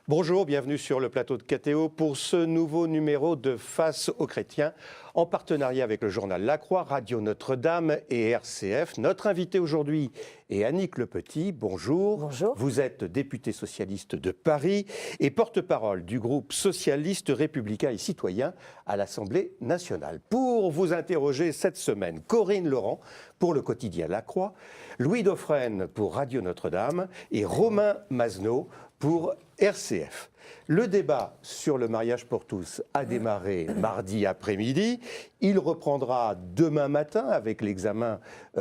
Bonjour, bienvenue sur le plateau de KTO pour ce nouveau numéro de Face aux chrétiens en partenariat avec le journal La Croix, Radio Notre-Dame et RCF. Notre invité aujourd'hui est Annick Le Petit. Bonjour. Bonjour. Vous êtes députée socialiste de Paris et porte-parole du groupe socialiste, républicain et citoyen à l'Assemblée nationale. Pour vous interroger cette semaine, Corinne Laurent pour le quotidien La Croix, Louis Dauphren pour Radio Notre-Dame et Romain Mazenot pour RCF. Le débat sur le mariage pour tous a démarré mardi après-midi. Il reprendra demain matin avec l'examen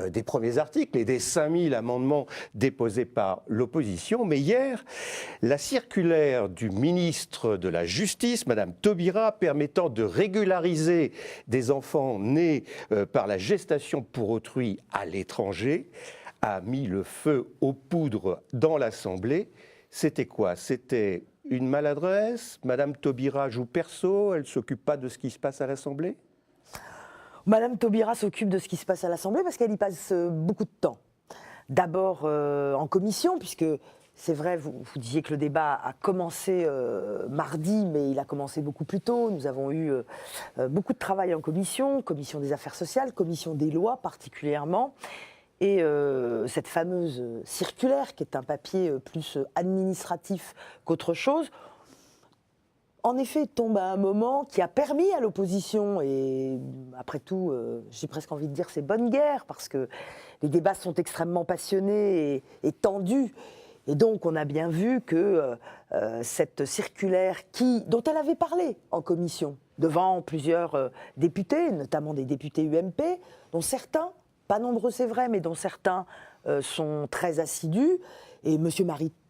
des premiers articles et des 5000 amendements déposés par l'opposition. Mais hier, la circulaire du ministre de la Justice, Madame Taubira, permettant de régulariser des enfants nés par la gestation pour autrui à l'étranger, a mis le feu aux poudres dans l'Assemblée. C'était quoi? C'était une maladresse? Madame Taubira joue perso? Elle ne s'occupe pas de ce qui se passe à l'Assemblée? Madame Taubira s'occupe de ce qui se passe à l'Assemblée parce qu'elle y passe beaucoup de temps. D'abord en commission, puisque c'est vrai, vous disiez que le débat a commencé mardi, mais il a commencé beaucoup plus tôt. Nous avons eu beaucoup de travail en commission des affaires sociales, commission des lois particulièrement. Et cette fameuse circulaire, qui est un papier plus administratif qu'autre chose, en effet, tombe à un moment qui a permis à l'opposition, et après tout, j'ai presque envie de dire c'est bonne guerre, parce que les débats sont extrêmement passionnés et tendus. Et donc, on a bien vu que cette circulaire dont elle avait parlé en commission, devant plusieurs députés, notamment des députés UMP, dont certains, pas nombreux c'est vrai, mais dont certains sont très assidus. Et M.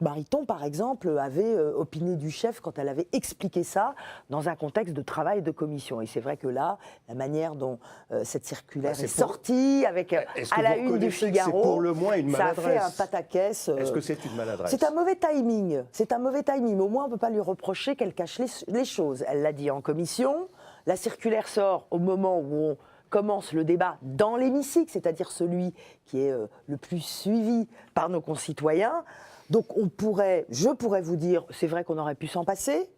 Mariton, par exemple, avait opiné du chef quand elle avait expliqué ça dans un contexte de travail de commission. Et c'est vrai que là, la manière dont cette circulaire est sortie, avec à la une du Figaro, c'est pour le moins une maladresse. Ça a fait un pataquès. Est-ce que c'est une maladresse? C'est un mauvais timing. C'est un mauvais timing. Au moins, on ne peut pas lui reprocher qu'elle cache les choses. Elle l'a dit en commission. La circulaire sort au moment où on commence le débat dans l'hémicycle, c'est-à-dire celui qui est le plus suivi par nos concitoyens. Donc je pourrais vous dire, c'est vrai qu'on aurait pu s'en passer,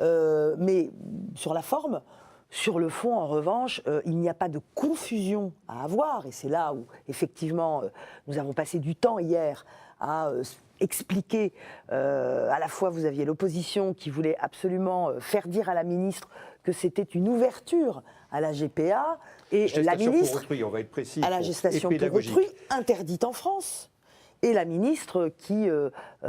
mais sur la forme, sur le fond, en revanche, il n'y a pas de confusion à avoir. Et c'est là où, effectivement, nous avons passé du temps hier à expliquer, à la fois vous aviez l'opposition qui voulait absolument faire dire à la ministre que c'était une ouverture à la GPA, et la ministre, pour autrui, on va être précis, à la gestation pour autrui, interdite en France. Et la ministre qui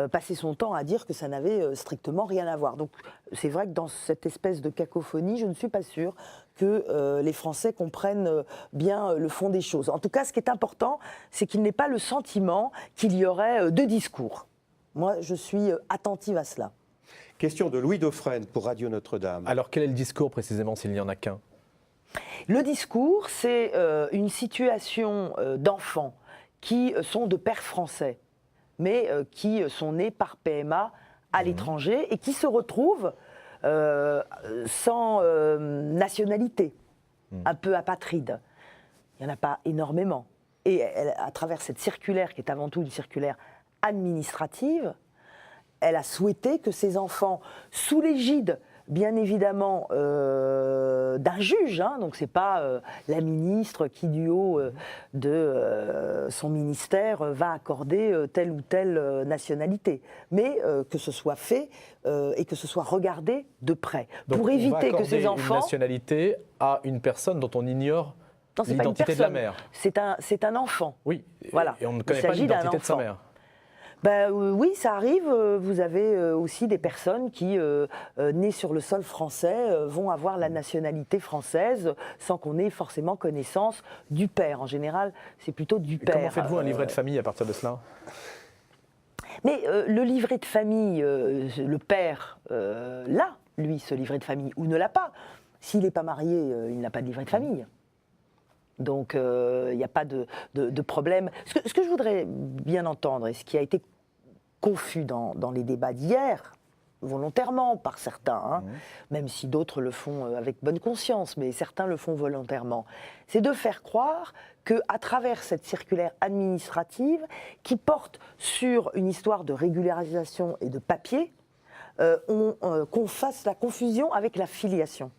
passait son temps à dire que ça n'avait strictement rien à voir. Donc c'est vrai que dans cette espèce de cacophonie, je ne suis pas sûre que les Français comprennent bien le fond des choses. En tout cas, ce qui est important, c'est qu'il n'ait pas le sentiment qu'il y aurait deux discours. Moi, je suis attentive à cela. Question de Louis Dauphren pour Radio Notre-Dame. Alors quel est le discours précisément s'il n'y en a qu'un? Le discours, c'est une situation d'enfants qui sont de pères français, mais qui sont nés par PMA à l'étranger et qui se retrouvent sans nationalité, un peu apatrides. Il n'y en a pas énormément. Et à travers cette circulaire, qui est avant tout une circulaire administrative, elle a souhaité que ces enfants, sous l'égide, bien évidemment, d'un juge, donc c'est pas la ministre qui, du haut de son ministère, va accorder telle ou telle nationalité, mais que ce soit fait et que ce soit regardé de près, donc pour éviter que ces enfants... une nationalité à une personne dont on ignore l'identité de la mère. C'est un enfant. Oui, voilà. Et on ne connaît pas l'identité de sa mère. Oui, ça arrive. Vous avez aussi des personnes qui, nées sur le sol français, vont avoir la nationalité française sans qu'on ait forcément connaissance du père. En général, c'est plutôt du père. Comment faites-vous un livret de famille à partir de cela? Mais le livret de famille, le père l'a, lui, ce livret de famille, ou ne l'a pas. S'il n'est pas marié, il n'a pas de livret de famille. Donc, il n'y a pas de problème. Ce que je voudrais bien entendre, et ce qui a été confus dans les débats d'hier, volontairement par certains, même si d'autres le font avec bonne conscience, mais certains le font volontairement, c'est de faire croire qu'à travers cette circulaire administrative, qui porte sur une histoire de régularisation et de papier, qu'on fasse la confusion avec la filiation.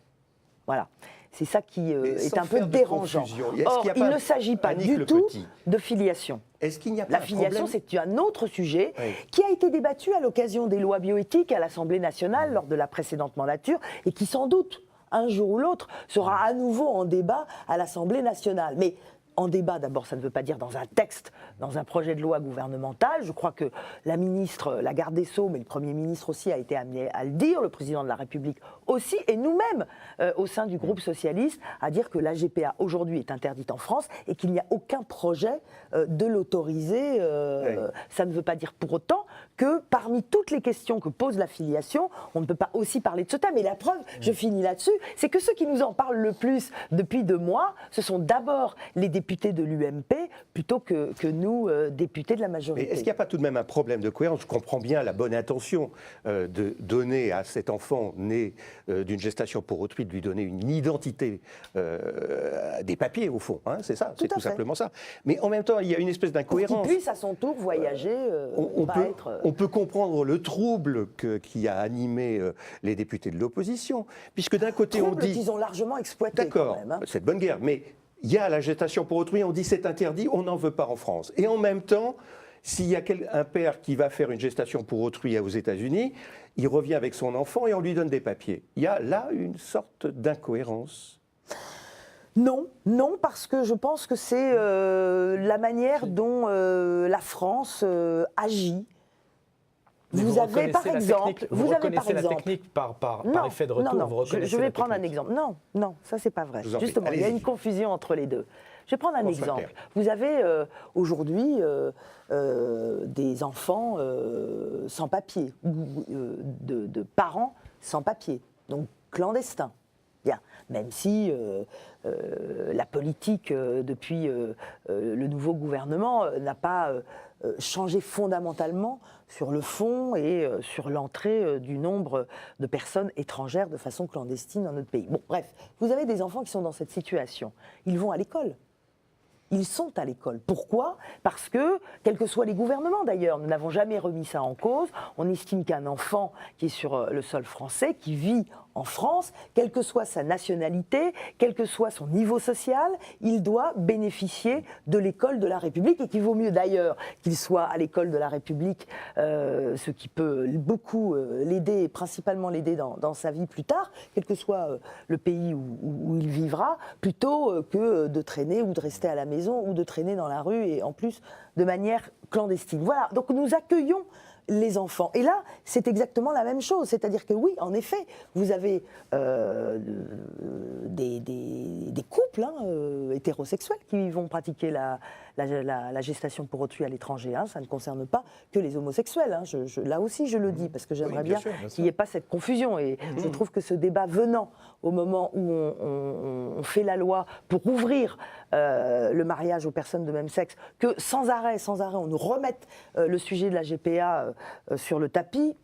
Voilà. C'est ça qui est un peu faire de dérangeant. confusion, Or, il ne s'agit pas du tout de filiation. Est-ce qu'il n'y a pas La un filiation, problème c'est un autre sujet Oui. qui a été débattu à l'occasion des lois bioéthiques à l'Assemblée nationale lors de la précédente mandature et qui, sans doute, un jour ou l'autre, sera à nouveau en débat à l'Assemblée nationale. Mais en débat, d'abord, ça ne veut pas dire dans un texte, dans un projet de loi gouvernemental. Je crois que la ministre, la garde des Sceaux, mais le Premier ministre aussi a été amené à le dire, le Président de la République aussi, et nous-mêmes, au sein du groupe socialiste, à dire que la GPA aujourd'hui est interdite en France et qu'il n'y a aucun projet de l'autoriser. Ça ne veut pas dire pour autant que parmi toutes les questions que pose la filiation, on ne peut pas aussi parler de ce thème. Et la preuve, je finis là-dessus, c'est que ceux qui nous en parlent le plus depuis 2 mois, ce sont d'abord les députés de l'UMP plutôt que nous, députés de la majorité. Mais est-ce qu'il n'y a pas tout de même un problème de cohérence? Je comprends bien la bonne intention de donner à cet enfant né d'une gestation pour autrui, de lui donner une identité, des papiers au fond, hein, c'est ça, c'est tout simplement ça. Mais en même temps, il y a une espèce d'incohérence. Pour qu'il puisse à son tour voyager, on peut comprendre le trouble qui a animé les députés de l'opposition, puisque d'un côté on dit... qu'ils ont largement exploité. D'accord, quand même, hein. C'est de bonne guerre, mais il y a la gestation pour autrui, on dit c'est interdit, on n'en veut pas en France. Et en même temps, s'il y a un père qui va faire une gestation pour autrui aux États-Unis, il revient avec son enfant et on lui donne des papiers. Il y a là une sorte d'incohérence. Non, parce que je pense que c'est la manière dont la France agit. Vous avez par exemple, la technique par effet de retour. Non, je vais prendre un exemple. Non, ça c'est pas vrai. Justement, il y a une confusion entre les deux. Je vais prendre un exemple. Vous avez aujourd'hui des enfants sans papier, de parents sans papier, donc clandestins. Bien, même si la politique depuis le nouveau gouvernement n'a pas changé fondamentalement sur le fond et sur l'entrée du nombre de personnes étrangères de façon clandestine dans notre pays. Bon, bref, vous avez des enfants qui sont dans cette situation. Ils vont à l'école. Ils sont à l'école. Pourquoi? Parce que, quels que soient les gouvernements d'ailleurs, nous n'avons jamais remis ça en cause. On estime qu'un enfant qui est sur le sol français, qui vit en France, quelle que soit sa nationalité, quel que soit son niveau social, il doit bénéficier de l'école de la République et qu'il vaut mieux d'ailleurs qu'il soit à l'école de la République, ce qui peut beaucoup l'aider, principalement l'aider dans sa vie plus tard, quel que soit le pays où il vivra, plutôt que de traîner ou de rester à la maison ou de traîner dans la rue et en plus de manière clandestine. Voilà, donc nous accueillons les enfants. Et là, c'est exactement la même chose. C'est-à-dire que oui, en effet, vous avez des couples hétérosexuels qui vont pratiquer la gestation pour autrui à l'étranger. Hein. Ça ne concerne pas que les homosexuels. Hein. Là aussi, je le dis, parce que j'aimerais bien qu'il n'y ait pas cette confusion. Et je trouve que ce débat venant au moment où on fait la loi pour ouvrir le mariage aux personnes de même sexe, que sans arrêt, on nous remette le sujet de la GPA sur le tapis.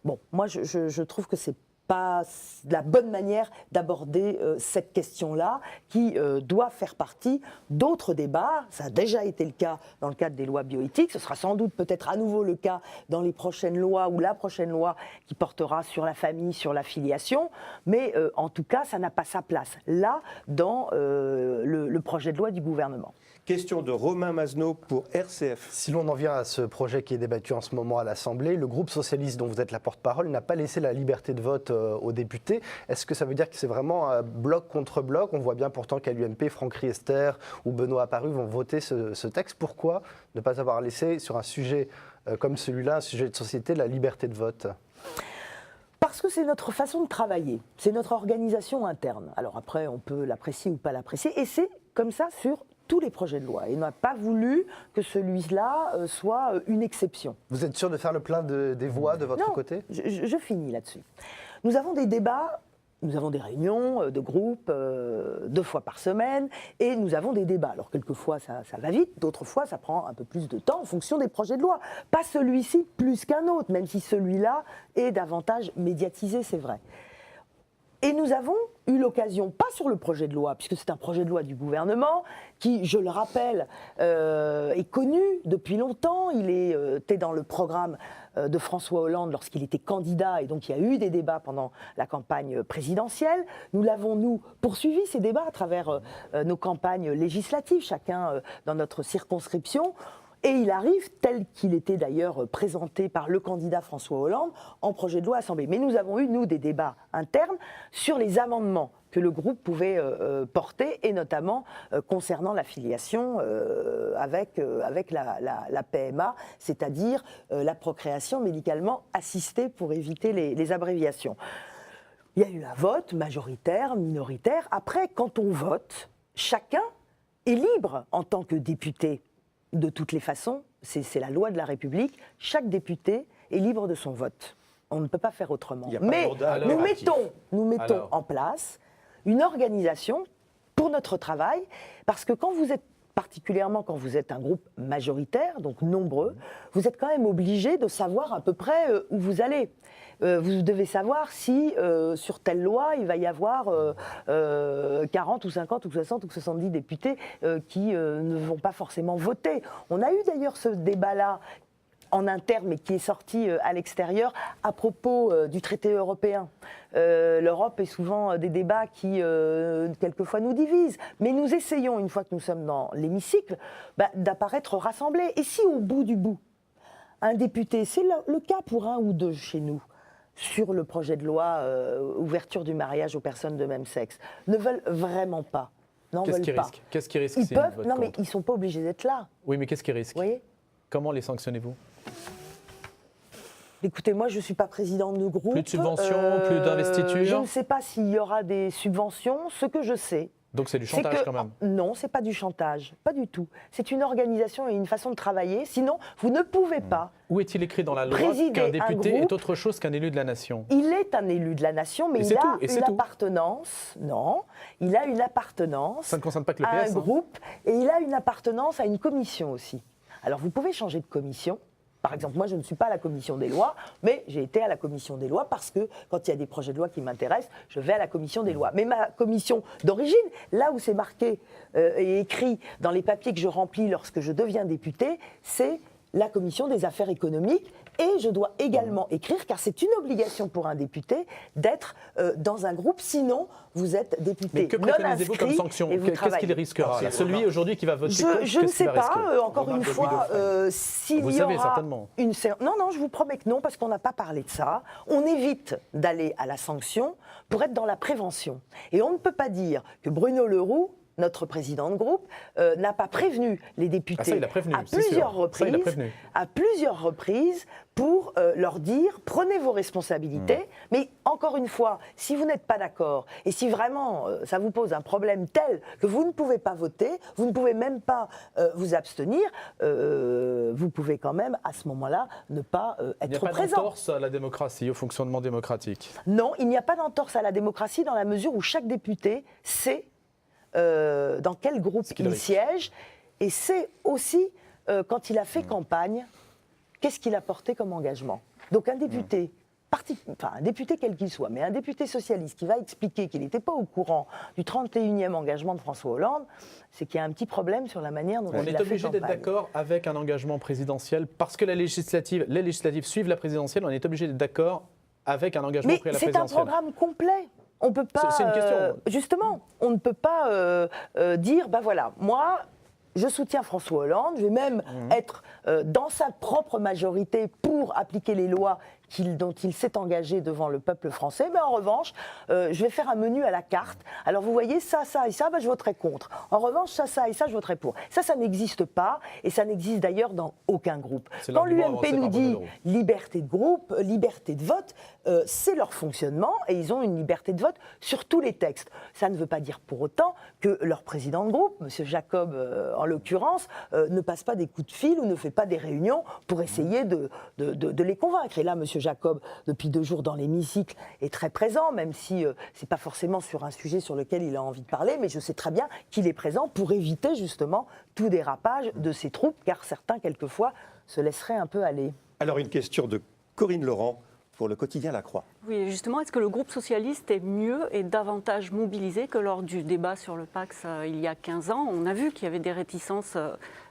Bon, moi, je trouve que c'est pas la bonne manière d'aborder cette question-là, qui doit faire partie d'autres débats. Ça a déjà été le cas dans le cadre des lois bioéthiques, ce sera sans doute peut-être à nouveau le cas dans les prochaines lois ou la prochaine loi qui portera sur la famille, sur la filiation, mais en tout cas, ça n'a pas sa place là dans le projet de loi du gouvernement. Question de Romain Mazenot pour RCF. Si l'on en vient à ce projet qui est débattu en ce moment à l'Assemblée, le groupe socialiste dont vous êtes la porte-parole n'a pas laissé la liberté de vote aux députés. Est-ce que ça veut dire que c'est vraiment bloc contre bloc? On voit bien pourtant qu'à l'UMP, Franck Riester ou Benoît Apparu vont voter ce texte. Pourquoi ne pas avoir laissé sur un sujet comme celui-là, un sujet de société, la liberté de vote? Parce que c'est notre façon de travailler, c'est notre organisation interne. Alors après, on peut l'apprécier ou pas l'apprécier, et c'est comme ça sur tous les projets de loi. Et on n'a pas voulu que celui-là soit une exception. Vous êtes sûr de faire le plein des voix de votre côté? Je finis là-dessus. Nous avons des débats, nous avons des réunions de groupe 2 fois par semaine, et nous avons des débats. Alors quelquefois ça va vite, d'autres fois ça prend un peu plus de temps en fonction des projets de loi. Pas celui-ci plus qu'un autre, même si celui-là est davantage médiatisé, c'est vrai. Et nous avons eu l'occasion, pas sur le projet de loi, puisque c'est un projet de loi du gouvernement, qui, je le rappelle, est connu depuis longtemps. Il était dans le programme de François Hollande lorsqu'il était candidat, et donc il y a eu des débats pendant la campagne présidentielle. Nous l'avons, nous, poursuivi ces débats à travers nos campagnes législatives, chacun dans notre circonscription. Et il arrive, tel qu'il était d'ailleurs présenté par le candidat François Hollande, en projet de loi Assemblée. Mais nous avons eu, nous, des débats internes sur les amendements que le groupe pouvait porter, et notamment concernant la filiation avec la PMA, c'est-à-dire la procréation médicalement assistée, pour éviter les abréviations. Il y a eu un vote majoritaire, minoritaire. Après, quand on vote, chacun est libre en tant que député. De toutes les façons, c'est la loi de la République, chaque député est libre de son vote. On ne peut pas faire autrement. Mais nous mettons en place une organisation pour notre travail, parce que particulièrement quand vous êtes un groupe majoritaire, donc nombreux, vous êtes quand même obligé de savoir à peu près où vous allez. Vous devez savoir si sur telle loi, il va y avoir 40 ou 50 ou 60 ou 70 députés qui ne vont pas forcément voter. On a eu d'ailleurs ce débat-là en interne, mais qui est sorti à l'extérieur, à propos du traité européen. L'Europe est souvent des débats qui, quelquefois, nous divisent. Mais nous essayons, une fois que nous sommes dans l'hémicycle, d'apparaître rassemblés. Et si, au bout du bout, un député, c'est le cas pour un ou deux chez nous, sur le projet de loi ouverture du mariage aux personnes de même sexe, ne veulent vraiment pas, Qu'est-ce qui risque ils peuvent, non, mais ils ne sont pas obligés d'être là. Oui, mais qu'est-ce qui risque? Vous voyez? Comment les sanctionnez-vous? Écoutez, moi, je ne suis pas présidente de groupe. Plus de subventions, plus d'investiture? Je ne sais pas s'il y aura des subventions. Ce que je sais... Donc c'est du chantage quand même? Non, ce n'est pas du chantage, pas du tout. C'est une organisation et une façon de travailler. Sinon, vous ne pouvez pas... Où est-il écrit dans la loi qu'un député est autre chose qu'un élu de la nation? Il est un élu de la nation, mais il a une appartenance... Non, il a une appartenance... Ça ne concerne pas que le PS, à un groupe, et il a une appartenance à une commission aussi. Alors, vous pouvez changer de commission. Par exemple, moi, je ne suis pas à la commission des lois, mais j'ai été à la commission des lois parce que quand il y a des projets de loi qui m'intéressent, je vais à la commission des lois. Mais ma commission d'origine, là où c'est marqué et écrit dans les papiers que je remplis lorsque je deviens député, c'est la commission des affaires économiques. Et je dois également écrire, car c'est une obligation pour un député d'être dans un groupe, sinon vous êtes député. Mais que préconisez-vous comme sanction? Qu'est-ce qu'il risquera? Celui aujourd'hui qui va voter contre, je ne sais pas, encore une fois, s'il y aura une... Non, je vous promets que non, parce qu'on n'a pas parlé de ça. On évite d'aller à la sanction pour être dans la prévention. Et on ne peut pas dire que Bruno Le Roux, notre président de groupe, n'a pas prévenu les députés à plusieurs reprises pour leur dire « prenez vos responsabilités ». Mais encore une fois, si vous n'êtes pas d'accord et si vraiment ça vous pose un problème tel que vous ne pouvez pas voter, vous ne pouvez même pas vous abstenir, vous pouvez quand même à ce moment-là ne pas être présent. Il n'y a pas d'entorse à la démocratie, au fonctionnement démocratique? Non, il n'y a pas d'entorse à la démocratie dans la mesure où chaque député sait dans quel groupe il siège, et c'est aussi, quand il a fait campagne, qu'est-ce qu'il a porté comme engagement. Donc un député, un député quel qu'il soit, mais un député socialiste qui va expliquer qu'il n'était pas au courant du 31e engagement de François Hollande, c'est qu'il y a un petit problème sur la manière dont il a fait campagne. On est obligé d'être d'accord avec un engagement présidentiel, parce que les législatives suivent la présidentielle, on est obligé d'être d'accord avec un engagement pris à la présidentielle. Mais c'est un programme complet. On peut pas, c'est une question. Justement, on ne peut pas dire, voilà, moi, je soutiens François Hollande, je vais même être dans sa propre majorité pour appliquer les lois dont il s'est engagé devant le peuple français, mais en revanche, je vais faire un menu à la carte. Alors vous voyez, ça et ça, je voterai contre. En revanche, ça et ça, je voterai pour. Ça n'existe pas, et ça n'existe d'ailleurs dans aucun groupe. Quand l'UMP nous dit liberté de groupe, liberté de vote, c'est leur fonctionnement, et ils ont une liberté de vote sur tous les textes. Ça ne veut pas dire pour autant que leur président de groupe, M. Jacob en l'occurrence, ne passe pas des coups de fil ou ne fait pas des réunions pour essayer de les convaincre. Et là, M. Jacob, depuis 2 jours dans l'hémicycle, est très présent, même si ce n'est pas forcément sur un sujet sur lequel il a envie de parler, mais je sais très bien qu'il est présent pour éviter justement tout dérapage de ses troupes, car certains, quelquefois, se laisseraient un peu aller. Alors, une question de Corinne Laurent pour le quotidien La Croix. Oui, justement, est-ce que le groupe socialiste est mieux et davantage mobilisé que lors du débat sur le PACS il y a 15 ans? On a vu qu'il y avait des réticences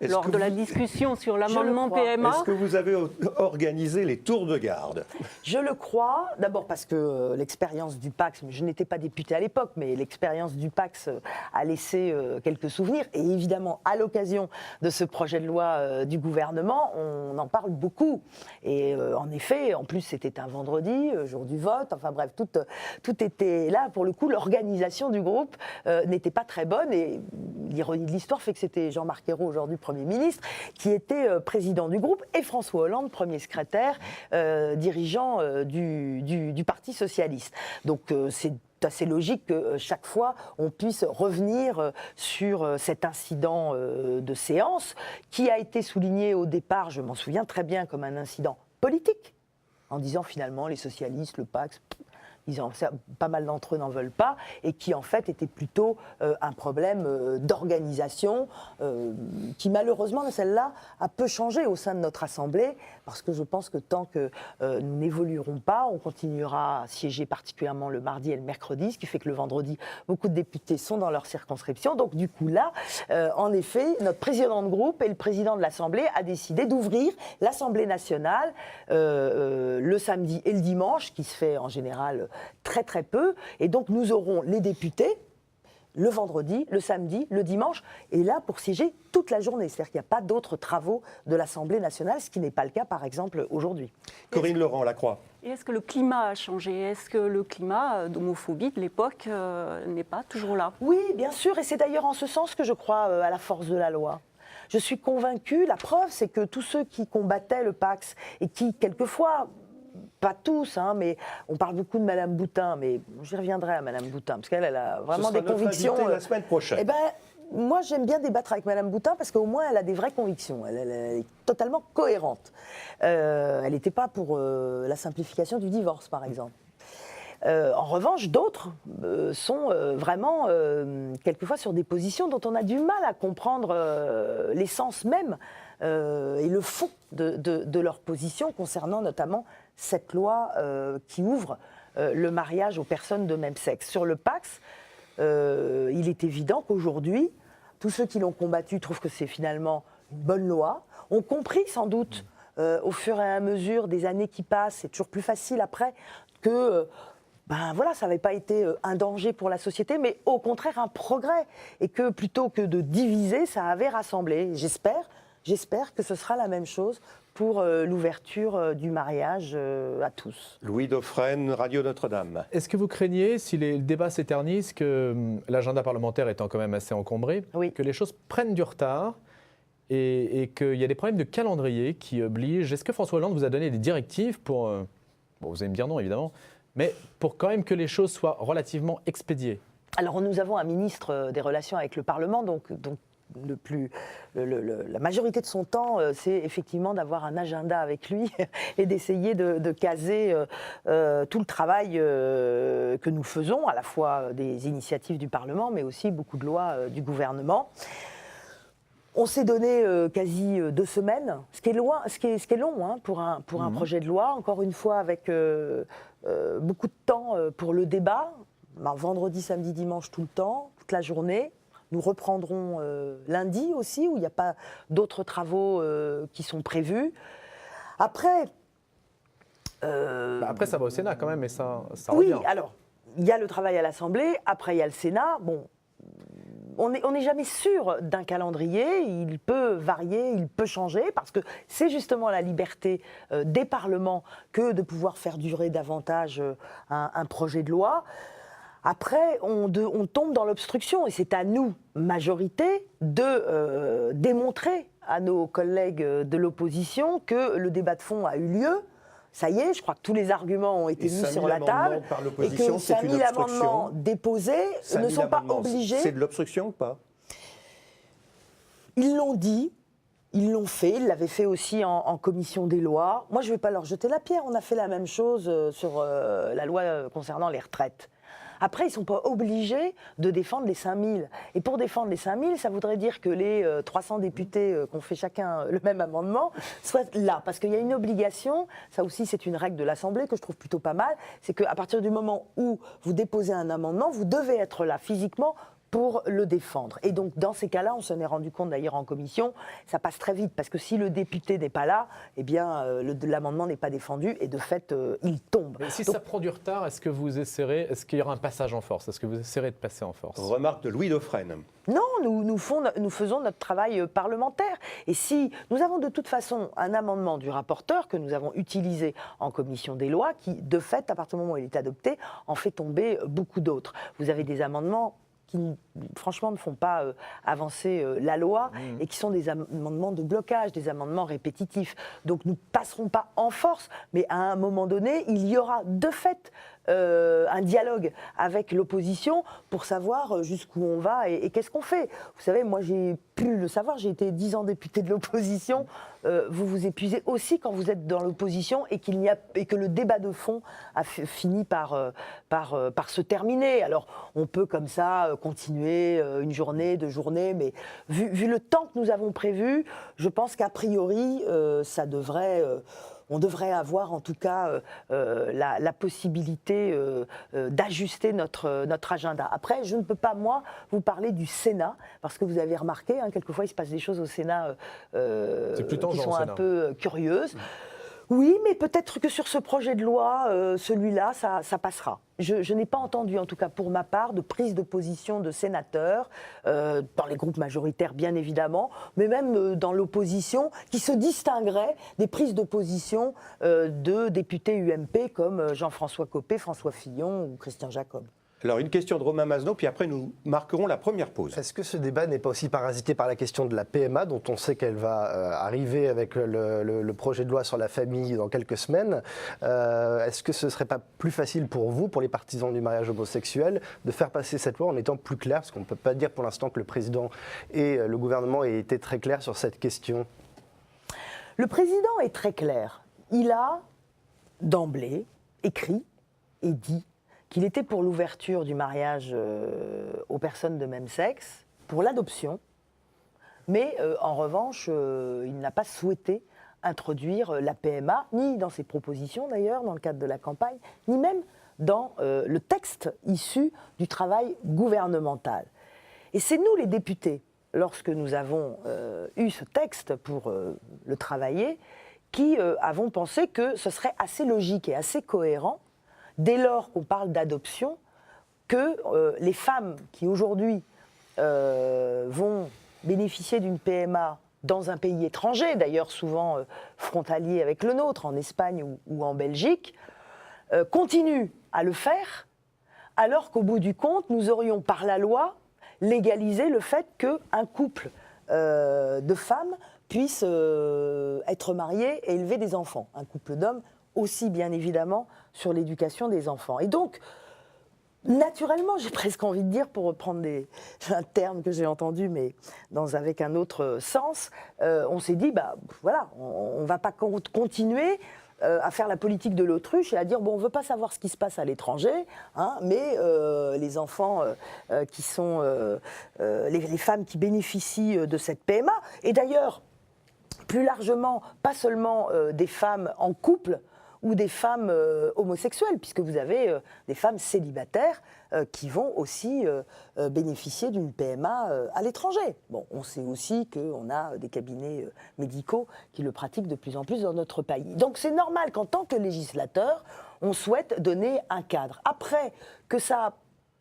lors de la discussion sur l'amendement crois. PMA. Est-ce que vous avez organisé les tours de garde? Je le crois, d'abord parce que l'expérience du PACS, je n'étais pas députée à l'époque, mais l'expérience du PACS a laissé quelques souvenirs. Et évidemment, à l'occasion de ce projet de loi du gouvernement, on en parle beaucoup. Et en effet, en plus, c'était un vendredi, jour du vote, enfin bref, tout était là. Pour le coup, l'organisation du groupe n'était pas très bonne. Et l'ironie de l'histoire fait que c'était Jean-Marc Ayrault, aujourd'hui Premier ministre, qui était président du groupe, et François Hollande, premier secrétaire, dirigeant du Parti socialiste. Donc c'est assez logique que chaque fois on puisse revenir sur cet incident de séance qui a été souligné au départ, je m'en souviens très bien, comme un incident politique, en disant finalement les socialistes, le PACS, pas mal d'entre eux n'en veulent pas, et qui en fait était plutôt un problème d'organisation qui malheureusement, celle-là, a peu changé au sein de notre Assemblée, parce que je pense que tant que nous n'évoluerons pas, on continuera à siéger particulièrement le mardi et le mercredi, ce qui fait que le vendredi, beaucoup de députés sont dans leur circonscription. Donc du coup là, en effet, notre président de groupe et le président de l'Assemblée a décidé d'ouvrir l'Assemblée nationale le samedi et le dimanche, qui se fait en général très très peu, et donc nous aurons les députés le vendredi, le samedi, le dimanche, et là pour siéger toute la journée. C'est-à-dire qu'il n'y a pas d'autres travaux de l'Assemblée nationale, ce qui n'est pas le cas par exemple aujourd'hui. Corinne Laurent, La Croix. Et est-ce que le climat a changé? Est-ce que le climat d'homophobie de l'époque n'est pas toujours là? Oui, bien sûr, et c'est d'ailleurs en ce sens que je crois à la force de la loi. Je suis convaincue, la preuve c'est que tous ceux qui combattaient le PACS et qui quelquefois, pas tous, mais on parle beaucoup de Madame Boutin, mais j'y reviendrai à Madame Boutin, parce qu'elle a vraiment des convictions. La semaine prochaine. Eh ben, moi, j'aime bien débattre avec Madame Boutin, parce qu'au moins, elle a des vraies convictions. Elle est totalement cohérente. Elle n'était pas pour la simplification du divorce, par exemple. En revanche, d'autres sont vraiment, quelquefois, sur des positions dont on a du mal à comprendre l'essence même et le fond de leur position concernant notamment cette loi qui ouvre le mariage aux personnes de même sexe. Sur le PACS, il est évident qu'aujourd'hui, tous ceux qui l'ont combattu trouvent que c'est finalement une bonne loi, ont compris sans doute au fur et à mesure des années qui passent, c'est toujours plus facile après, que voilà, ça n'avait pas été un danger pour la société, mais au contraire un progrès, et que plutôt que de diviser, ça avait rassemblé. J'espère que ce sera la même chose pour l'ouverture du mariage à tous. Louis Dauphren, Radio Notre-Dame. Est-ce que vous craignez, si les débats s'éternisent, que l'agenda parlementaire étant quand même assez encombré, Oui. que les choses prennent du retard et qu'il y a des problèmes de calendrier qui obligent? Est-ce que François Hollande vous a donné des directives pour, bon, vous allez me dire non évidemment, mais pour quand même que les choses soient relativement expédiées? Alors nous avons un ministre des Relations avec le Parlement, donc la majorité de son temps, c'est effectivement d'avoir un agenda avec lui et d'essayer de caser tout le travail que nous faisons, à la fois des initiatives du Parlement, mais aussi beaucoup de lois du gouvernement. On s'est donné quasi 2 semaines, ce qui est long pour un projet de loi, encore une fois avec beaucoup de temps pour le débat, vendredi, samedi, dimanche, tout le temps, toute la journée. Nous reprendrons lundi aussi, où il n'y a pas d'autres travaux qui sont prévus. Après... Après, ça va au Sénat quand même, et ça oui, revient. alors, il y a le travail à l'Assemblée, après il y a le Sénat. Bon, on n'est jamais sûr d'un calendrier, il peut varier, il peut changer, parce que c'est justement la liberté des parlements que de pouvoir faire durer davantage un projet de loi. Après, on tombe dans l'obstruction, et c'est à nous, majorité, de démontrer à nos collègues de l'opposition que le débat de fond a eu lieu. Ça y est, je crois que tous les arguments ont été mis sur la table, et que 5000 amendements déposés ne sont pas obligés. C'est de l'obstruction ou pas? Ils l'ont dit, ils l'ont fait, ils l'avaient fait aussi en commission des lois. Moi, je ne vais pas leur jeter la pierre, on a fait la même chose sur la loi concernant les retraites. Après, ils ne sont pas obligés de défendre les 5000. Et pour défendre les 5000, ça voudrait dire que les 300 députés qu'on fait chacun le même amendement soient là. Parce qu'il y a une obligation, ça aussi c'est une règle de l'Assemblée que je trouve plutôt pas mal, c'est qu'à partir du moment où vous déposez un amendement, vous devez être là physiquement pour le défendre. Et donc, dans ces cas-là, on s'en est rendu compte d'ailleurs en commission, ça passe très vite, parce que si le député n'est pas là, eh bien, l'amendement n'est pas défendu, et de fait, il tombe. Mais si Donc, ça prend du retard, est-ce qu'il y aura un passage en force? Est-ce que vous essaierez de passer en force? Remarque de Louis Dauphren. non, nous faisons notre travail parlementaire. Et si nous avons de toute façon un amendement du rapporteur que nous avons utilisé en commission des lois, qui, de fait, à partir du moment où il est adopté, en fait tomber beaucoup d'autres. Vous avez des amendements qui, franchement, ne font pas avancer la loi et qui sont des amendements de blocage, des amendements répétitifs. Donc nous ne passerons pas en force, mais à un moment donné, il y aura de fait un dialogue avec l'opposition pour savoir jusqu'où on va et qu'est-ce qu'on fait. Vous savez, moi j'ai pu le savoir, j'ai été 10 ans député de l'opposition. Vous vous épuisez aussi quand vous êtes dans l'opposition et que le débat de fond a fini par se terminer. Alors on peut comme ça continuer une journée, 2 journées, mais vu le temps que nous avons prévu, je pense qu'a priori on devrait avoir en tout cas la possibilité d'ajuster notre agenda. Après, je ne peux pas, moi, vous parler du Sénat, parce que vous avez remarqué, quelquefois il se passe des choses au Sénat qui sont un peu curieuses. Oui, mais peut-être que sur ce projet de loi, celui-là, ça passera. Je n'ai pas entendu, en tout cas pour ma part, de prise de position de sénateurs, dans les groupes majoritaires bien évidemment, mais même dans l'opposition, qui se distingueraient des prises de position de députés UMP comme Jean-François Copé, François Fillon ou Christian Jacob. Alors, une question de Romain Mazneau, puis après, nous marquerons la première pause. Est-ce que ce débat n'est pas aussi parasité par la question de la PMA, dont on sait qu'elle va arriver avec le projet de loi sur la famille dans quelques semaines? Est-ce que ce ne serait pas plus facile pour vous, pour les partisans du mariage homosexuel, de faire passer cette loi en étant plus clair? Parce qu'on ne peut pas dire pour l'instant que le président et le gouvernement aient été très clairs sur cette question. Le président est très clair. Il a, d'emblée, écrit et dit qu'il était pour l'ouverture du mariage aux personnes de même sexe, pour l'adoption, mais en revanche, il n'a pas souhaité introduire la PMA, ni dans ses propositions d'ailleurs, dans le cadre de la campagne, ni même dans le texte issu du travail gouvernemental. Et c'est nous, les députés, lorsque nous avons eu ce texte pour le travailler, qui avons pensé que ce serait assez logique et assez cohérent, dès lors qu'on parle d'adoption, que les femmes qui aujourd'hui vont bénéficier d'une PMA dans un pays étranger, d'ailleurs souvent frontalier avec le nôtre, en Espagne ou en Belgique, continuent à le faire, alors qu'au bout du compte, nous aurions par la loi légalisé le fait qu'un couple de femmes puisse être marié et élever des enfants, un couple d'hommes aussi bien évidemment sur l'éducation des enfants. Et donc, naturellement, j'ai presque envie de dire, pour reprendre un terme que j'ai entendu, mais avec un autre sens, on s'est dit, voilà, on ne va pas continuer à faire la politique de l'autruche et à dire, bon, on ne veut pas savoir ce qui se passe à l'étranger, mais les enfants qui sont... les femmes qui bénéficient de cette PMA, et d'ailleurs, plus largement, pas seulement des femmes en couple, ou des femmes homosexuelles, puisque vous avez des femmes célibataires qui vont aussi bénéficier d'une PMA à l'étranger. Bon, on sait aussi qu'on a des cabinets médicaux qui le pratiquent de plus en plus dans notre pays. Donc c'est normal qu'en tant que législateur, on souhaite donner un cadre. Après, que ça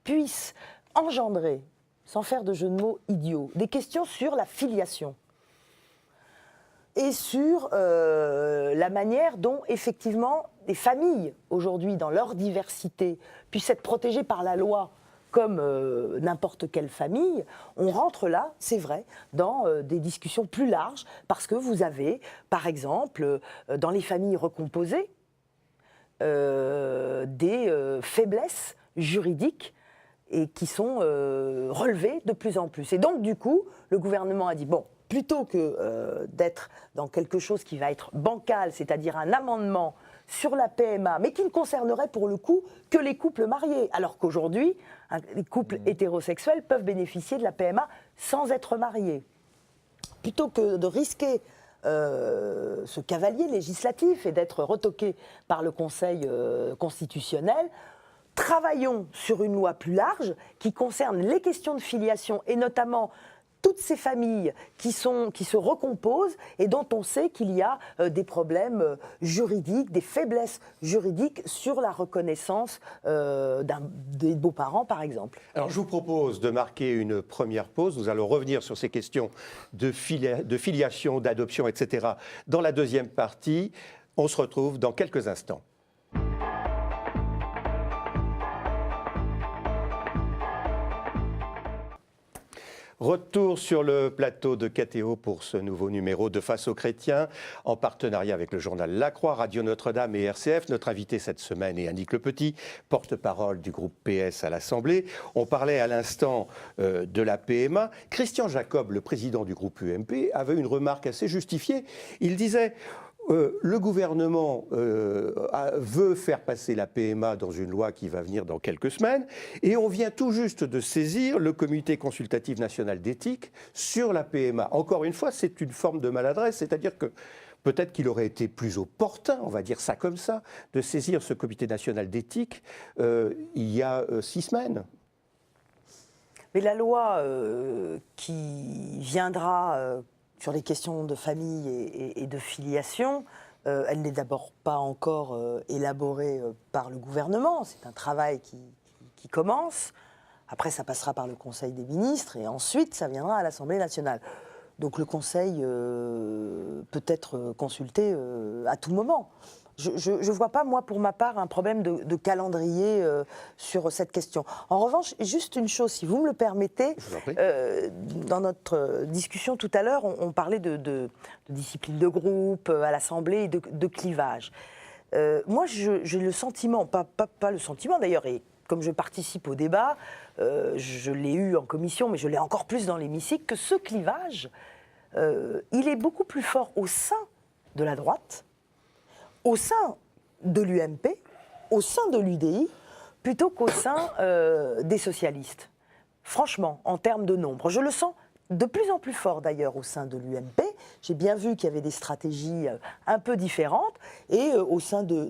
puisse engendrer, sans faire de jeu de mots idiots, des questions sur la filiation et sur la manière dont, effectivement, les familles, aujourd'hui, dans leur diversité, puissent être protégées par la loi comme n'importe quelle famille, on rentre là, c'est vrai, dans des discussions plus larges, parce que vous avez, par exemple, dans les familles recomposées, des faiblesses juridiques et qui sont relevées de plus en plus. Et donc, du coup, le gouvernement a dit, bon, plutôt que d'être dans quelque chose qui va être bancal, c'est-à-dire un amendement sur la PMA, mais qui ne concernerait pour le coup que les couples mariés, alors qu'aujourd'hui, les couples hétérosexuels peuvent bénéficier de la PMA sans être mariés. Plutôt que de risquer ce cavalier législatif et d'être retoqué par le Conseil constitutionnel, travaillons sur une loi plus large qui concerne les questions de filiation et notamment toutes ces familles qui se recomposent et dont on sait qu'il y a des problèmes juridiques, des faiblesses juridiques sur la reconnaissance des beaux-parents, par exemple. Alors, je vous propose de marquer une première pause. Nous allons revenir sur ces questions de filiation, d'adoption, etc. dans la deuxième partie. On se retrouve dans quelques instants. Retour sur le plateau de KTO pour ce nouveau numéro de Face aux chrétiens, en partenariat avec le journal La Croix, Radio Notre-Dame et RCF. Notre invité cette semaine est Annick Le Petit, porte-parole du groupe PS à l'Assemblée. On parlait à l'instant de la PMA. Christian Jacob, le président du groupe UMP, avait une remarque assez justifiée. Il disait... le gouvernement veut faire passer la PMA dans une loi qui va venir dans quelques semaines et on vient tout juste de saisir le Comité consultatif national d'éthique sur la PMA. Encore une fois, c'est une forme de maladresse, c'est-à-dire que peut-être qu'il aurait été plus opportun, on va dire ça comme ça, de saisir ce Comité national d'éthique il y a 6 semaines. Mais la loi qui viendra... sur les questions de famille et de filiation, elle n'est d'abord pas encore élaborée par le gouvernement. C'est un travail qui commence. Après, ça passera par le Conseil des ministres et ensuite, ça viendra à l'Assemblée nationale. Donc le Conseil peut être consulté à tout moment. Je ne vois pas, moi, pour ma part, un problème de calendrier sur cette question. En revanche, juste une chose, si vous me le permettez, dans notre discussion tout à l'heure, on parlait de discipline de groupe à l'Assemblée et de clivage. Moi, j'ai le sentiment, pas le sentiment d'ailleurs, et comme je participe au débat, je l'ai eu en commission, mais je l'ai encore plus dans l'hémicycle, que ce clivage, il est beaucoup plus fort au sein de la droite, au sein de l'UMP, au sein de l'UDI, plutôt qu'au sein des socialistes. Franchement, en termes de nombre, je le sens de plus en plus fort d'ailleurs au sein de l'UMP. J'ai bien vu qu'il y avait des stratégies un peu différentes et au sein de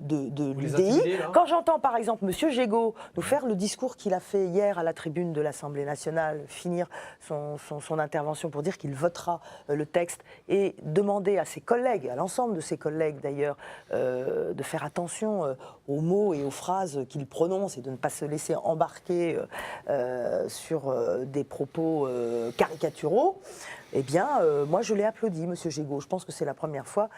l'UDI. Quand j'entends par exemple M. Gégaud nous faire le discours qu'il a fait hier à la tribune de l'Assemblée nationale, finir son intervention pour dire qu'il votera le texte et demander à ses collègues, à l'ensemble de ses collègues d'ailleurs, de faire attention aux mots et aux phrases qu'il prononce et de ne pas se laisser embarquer sur des propos caricaturaux, eh bien, moi, je l'ai applaudi, M. Gégaud. Je pense que c'est la première fois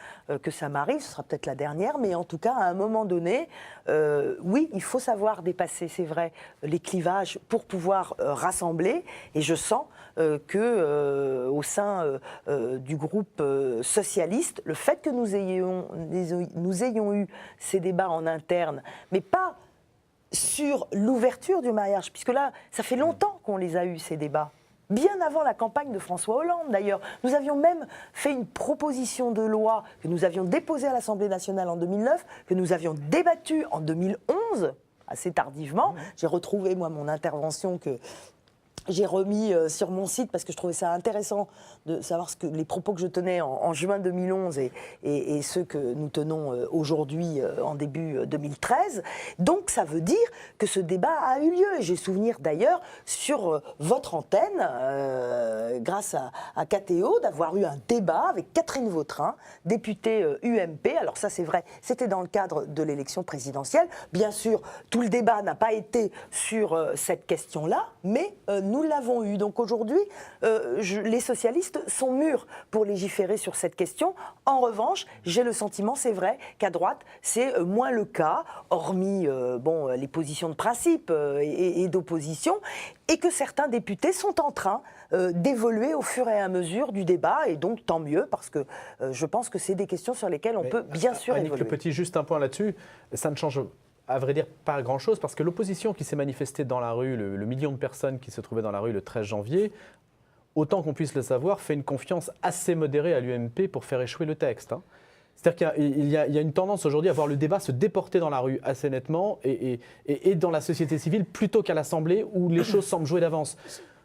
que ça m'arrive. Ce sera peut-être la dernière, mais en tout cas, à un moment donné, oui, il faut savoir dépasser, c'est vrai, les clivages pour pouvoir rassembler. Et je sens qu'au sein du groupe socialiste, le fait que nous ayons eu ces débats en interne, mais pas sur l'ouverture du mariage, puisque là, ça fait longtemps qu'on les a eus, ces débats. Bien avant la campagne de François Hollande, d'ailleurs. Nous avions même fait une proposition de loi que nous avions déposée à l'Assemblée nationale en 2009, que nous avions débattue en 2011, assez tardivement. J'ai retrouvé, moi, mon intervention que j'ai remis sur mon site parce que je trouvais ça intéressant de savoir les propos que je tenais en juin 2011 et ceux que nous tenons aujourd'hui en début 2013. Donc ça veut dire que ce débat a eu lieu. Et j'ai souvenir d'ailleurs sur votre antenne, grâce à KTO, d'avoir eu un débat avec Catherine Vautrin, députée UMP. Alors ça c'est vrai, c'était dans le cadre de l'élection présidentielle. Bien sûr, tout le débat n'a pas été sur cette question-là, mais nous l'avons eu. Donc aujourd'hui, les socialistes sont mûrs pour légiférer sur cette question. En revanche, j'ai le sentiment, c'est vrai, qu'à droite, c'est moins le cas, hormis les positions de principe et d'opposition, et que certains députés sont en train d'évoluer au fur et à mesure du débat, et donc tant mieux, parce que je pense que c'est des questions sur lesquelles on peut bien sûr Annick évoluer. Le Petit, juste un point là-dessus, ça ne change à vrai dire pas grand-chose, parce que l'opposition qui s'est manifestée dans la rue, le million de personnes qui se trouvaient dans la rue le 13 janvier, autant qu'on puisse le savoir, fait une confiance assez modérée à l'UMP pour faire échouer le texte. C'est-à-dire qu'il y a une tendance aujourd'hui à voir le débat se déporter dans la rue assez nettement et dans la société civile plutôt qu'à l'Assemblée où les choses semblent jouer d'avance.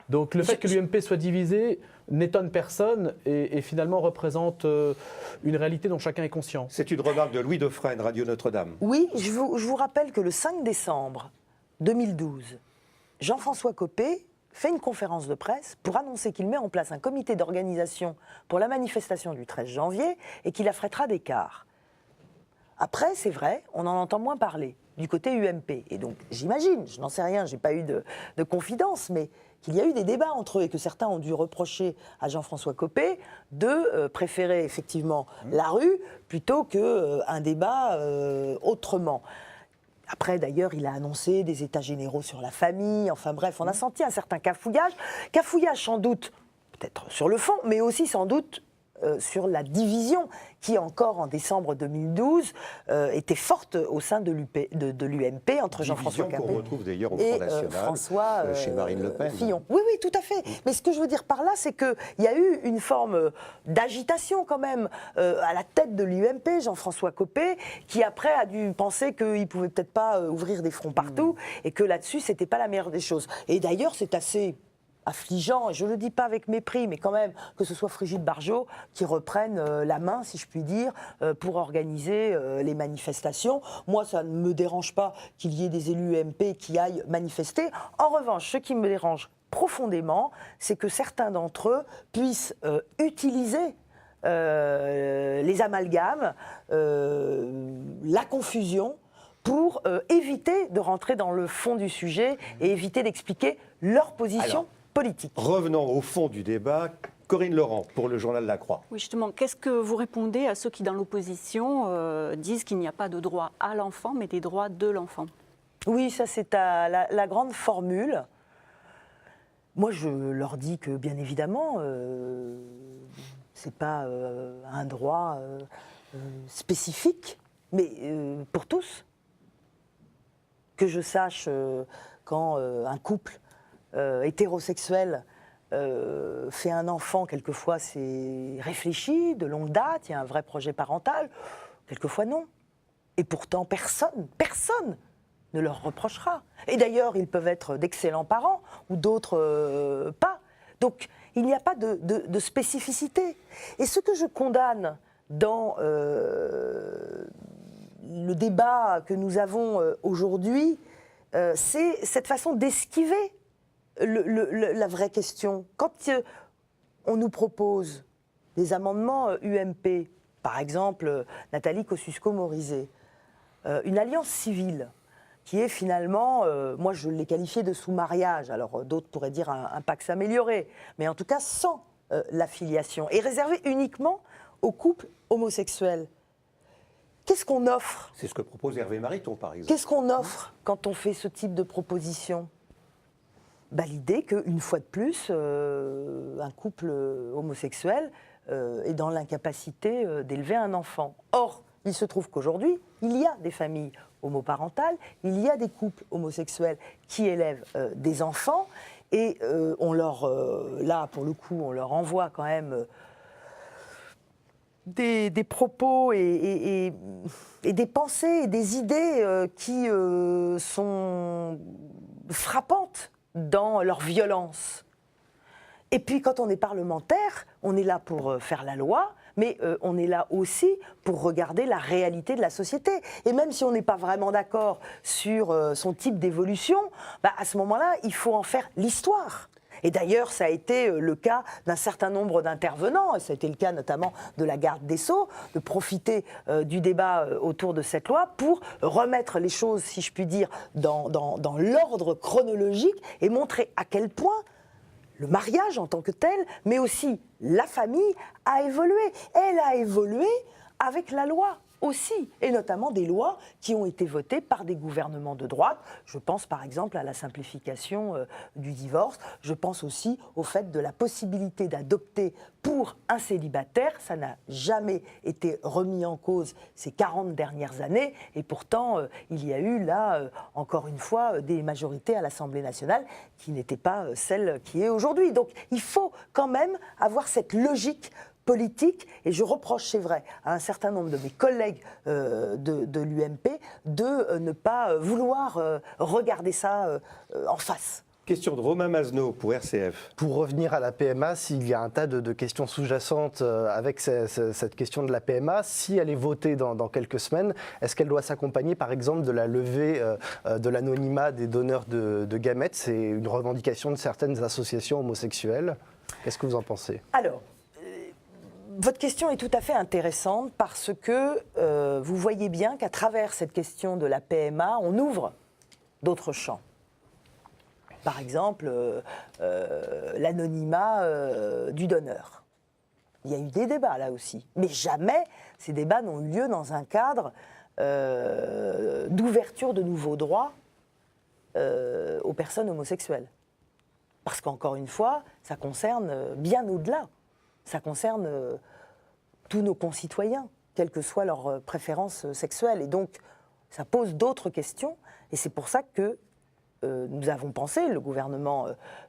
Donc le fait que l'UMP soit divisé n'étonne personne et finalement représente une réalité dont chacun est conscient. C'est une remarque de Louis Dauphren, Radio Notre-Dame. Oui, je vous rappelle que le 5 décembre 2012, Jean-François Copé fait une conférence de presse pour annoncer qu'il met en place un comité d'organisation pour la manifestation du 13 janvier et qu'il affrètera des cars. Après, c'est vrai, on en entend moins parler du côté UMP. Et donc, j'imagine, je n'en sais rien, je n'ai pas eu de confidence, mais qu'il y a eu des débats entre eux et que certains ont dû reprocher à Jean-François Copé de préférer effectivement la rue plutôt qu'un débat autrement. Après, d'ailleurs, il a annoncé des états généraux sur la famille. Enfin bref, on a senti un certain cafouillage. Cafouillage sans doute, peut-être sur le fond, mais aussi sans doute sur la division qui, encore en décembre 2012, était forte au sein de l'UMP entre Jean-François Copé qu'on retrouve d'ailleurs au et Front National, François chez Marine Le Pen. Fillon. Oui, oui, tout à fait. Mais ce que je veux dire par là, c'est qu'il y a eu une forme d'agitation quand même à la tête de l'UMP, Jean-François Copé, qui après a dû penser qu'il ne pouvait peut-être pas ouvrir des fronts partout et que là-dessus, ce n'était pas la meilleure des choses. Et d'ailleurs, c'est assez affligeant, et je ne le dis pas avec mépris, mais quand même, que ce soit Brigitte Bardot qui reprenne la main, si je puis dire, pour organiser les manifestations. Moi, ça ne me dérange pas qu'il y ait des élus UMP qui aillent manifester. En revanche, ce qui me dérange profondément, c'est que certains d'entre eux puissent utiliser les amalgames, la confusion, pour éviter de rentrer dans le fond du sujet et éviter d'expliquer leur position politique. Revenons au fond du débat. Corinne Laurent, pour le journal La Croix. Oui, justement, qu'est-ce que vous répondez à ceux qui, dans l'opposition, disent qu'il n'y a pas de droit à l'enfant, mais des droits de l'enfant? Oui, ça c'est la grande formule. Moi, je leur dis que, bien évidemment, c'est pas un droit spécifique, mais pour tous. Que je sache, quand un couple hétérosexuel fait un enfant, quelquefois c'est réfléchi, de longue date, il y a un vrai projet parental, quelquefois non. Et pourtant, personne ne leur reprochera. Et d'ailleurs, ils peuvent être d'excellents parents, ou d'autres pas. Donc, il n'y a pas de spécificité. Et ce que je condamne dans le débat que nous avons aujourd'hui, c'est cette façon d'esquiver la vraie question. Quand on nous propose des amendements UMP, par exemple Nathalie Kosciusko-Morizet, une alliance civile qui est finalement, moi je l'ai qualifié de sous-mariage, alors d'autres pourraient dire un Pacs amélioré, mais en tout cas sans l'affiliation, et réservée uniquement aux couples homosexuels. Qu'est-ce qu'on offre ? C'est ce que propose Hervé Mariton, par exemple. Qu'est-ce qu'on offre quand on fait ce type de proposition ? L'idée qu'une fois de plus, un couple homosexuel est dans l'incapacité d'élever un enfant. Or, il se trouve qu'aujourd'hui, il y a des familles homoparentales, il y a des couples homosexuels qui élèvent des enfants, et là, pour le coup, on leur envoie quand même des propos et des pensées et des idées qui sont frappantes dans leur violence. Et puis quand on est parlementaire, on est là pour faire la loi, mais on est là aussi pour regarder la réalité de la société. Et même si on n'est pas vraiment d'accord sur son type d'évolution, à ce moment-là, il faut en faire l'histoire. Et d'ailleurs, ça a été le cas d'un certain nombre d'intervenants, et ça a été le cas notamment de la garde des Sceaux, de profiter du débat autour de cette loi pour remettre les choses, si je puis dire, dans l'ordre chronologique et montrer à quel point le mariage en tant que tel, mais aussi la famille, a évolué. Elle a évolué avec la loi aussi, et notamment des lois qui ont été votées par des gouvernements de droite. Je pense par exemple à la simplification du divorce, je pense aussi au fait de la possibilité d'adopter pour un célibataire. Ça n'a jamais été remis en cause ces 40 dernières années, et pourtant il y a eu là, encore une fois, des majorités à l'Assemblée nationale qui n'étaient pas celles qui est aujourd'hui. Donc il faut quand même avoir cette logique politique, et je reproche, c'est vrai, à un certain nombre de mes collègues de l'UMP de ne pas vouloir regarder ça en face. Question de Romain Mazneau pour RCF. Pour revenir à la PMA, s'il y a un tas de questions sous-jacentes avec cette question de la PMA, si elle est votée dans quelques semaines, est-ce qu'elle doit s'accompagner par exemple de la levée de l'anonymat des donneurs de gamètes? C'est une revendication de certaines associations homosexuelles. Qu'est-ce que vous en pensez? Alors, votre question est tout à fait intéressante parce que vous voyez bien qu'à travers cette question de la PMA, on ouvre d'autres champs. Par exemple, l'anonymat du donneur. Il y a eu des débats là aussi, mais jamais ces débats n'ont eu lieu dans un cadre d'ouverture de nouveaux droits aux personnes homosexuelles. Parce qu'encore une fois, ça concerne bien au-delà. Ça concerne tous nos concitoyens, quelles que soient leurs préférences sexuelles. Et donc, ça pose d'autres questions. Et c'est pour ça que nous avons pensé, le gouvernement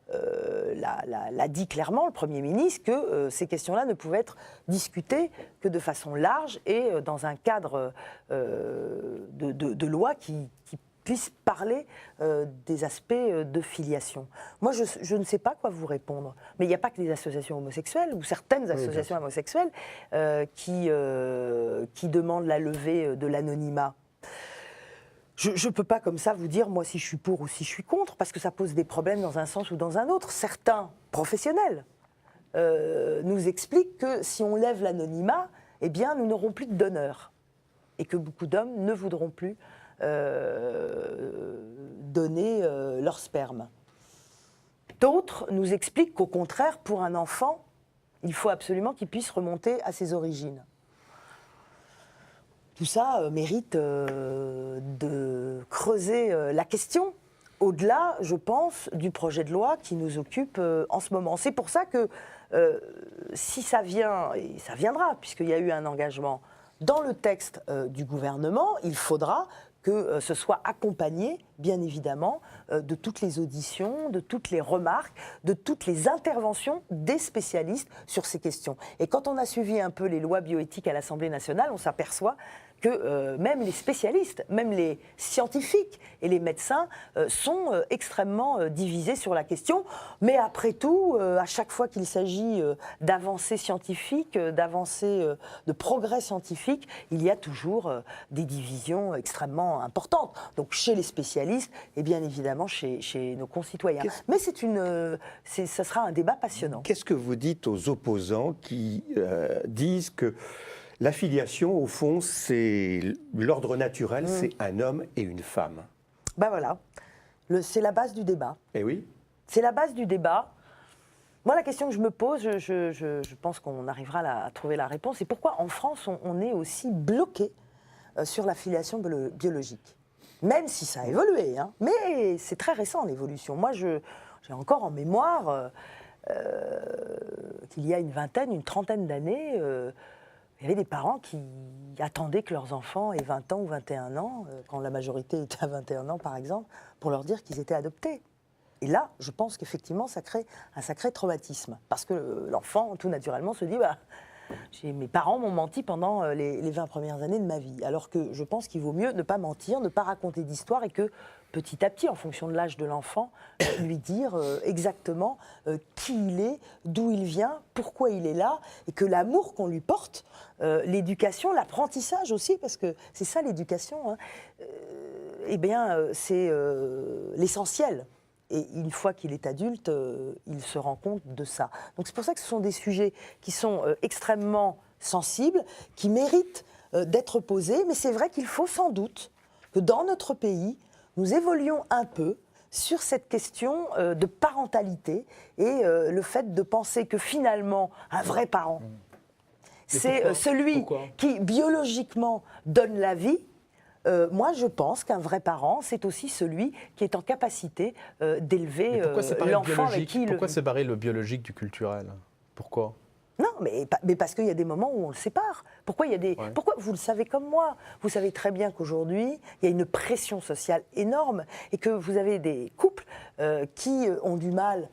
l'a dit clairement, le Premier ministre, que ces questions-là ne pouvaient être discutées que de façon large et dans un cadre de loi qui puisse parler des aspects de filiation. Moi, je ne sais pas quoi vous répondre, mais il n'y a pas que les associations homosexuelles ou certaines associations homosexuelles qui demandent la levée de l'anonymat. Je ne peux pas comme ça vous dire, moi, si je suis pour ou si je suis contre, parce que ça pose des problèmes dans un sens ou dans un autre. Certains professionnels nous expliquent que si on lève l'anonymat, eh bien, nous n'aurons plus de donneurs. Et que beaucoup d'hommes ne voudront plus donner leur sperme. D'autres nous expliquent qu'au contraire, pour un enfant, il faut absolument qu'il puisse remonter à ses origines. Tout ça mérite de creuser la question, au-delà, je pense, du projet de loi qui nous occupe en ce moment. C'est pour ça que si ça vient, et ça viendra, puisqu'il y a eu un engagement dans le texte du gouvernement, il faudra que ce soit accompagné, bien évidemment, de toutes les auditions, de toutes les remarques, de toutes les interventions des spécialistes sur ces questions. Et quand on a suivi un peu les lois bioéthiques à l'Assemblée nationale, on s'aperçoit que même les spécialistes, même les scientifiques et les médecins sont extrêmement divisés sur la question. Mais après tout, à chaque fois qu'il s'agit d'avancées scientifiques, d'avancées, de progrès scientifiques, il y a toujours des divisions extrêmement importantes. Donc chez les spécialistes et bien évidemment chez nos concitoyens. Mais ça sera un débat passionnant. Qu'est-ce que vous dites aux opposants qui disent que la filiation, au fond, c'est l'ordre naturel, c'est un homme et une femme? Ben voilà, c'est la base du débat. Eh oui. C'est la base du débat. Moi, la question que je me pose, je pense qu'on arrivera à trouver la réponse, c'est pourquoi en France, on est aussi bloqué sur la filiation biologique. Même si ça a évolué, hein. Mais c'est très récent l'évolution. Moi, j'ai encore en mémoire qu'il y a une trentaine d'années, il y avait des parents qui attendaient que leurs enfants aient 20 ans ou 21 ans, quand la majorité était à 21 ans par exemple, pour leur dire qu'ils étaient adoptés. Et là, je pense qu'effectivement, ça crée un sacré traumatisme. Parce que l'enfant, tout naturellement, se dit mes parents m'ont menti pendant les 20 premières années de ma vie. Alors que je pense qu'il vaut mieux ne pas mentir, ne pas raconter d'histoire et que petit à petit, en fonction de l'âge de l'enfant, lui dire exactement qui il est, d'où il vient, pourquoi il est là, et que l'amour qu'on lui porte, l'éducation, l'apprentissage aussi, parce que c'est ça l'éducation, hein, eh bien, c'est l'essentiel. Et une fois qu'il est adulte, il se rend compte de ça. Donc c'est pour ça que ce sont des sujets qui sont extrêmement sensibles, qui méritent d'être posés, mais c'est vrai qu'il faut sans doute que dans notre pays, nous évoluions un peu sur cette question de parentalité et le fait de penser que finalement, un vrai parent, c'est celui qui biologiquement donne la vie. Moi, je pense qu'un vrai parent, c'est aussi celui qui est en capacité d'élever l'enfant avec qui... Pourquoi séparer le biologique du culturel? Pourquoi? Non, mais parce qu'il y a des moments où on le sépare. Pourquoi vous le savez comme moi, vous savez très bien qu'aujourd'hui, il y a une pression sociale énorme et que vous avez des couples qui ont du mal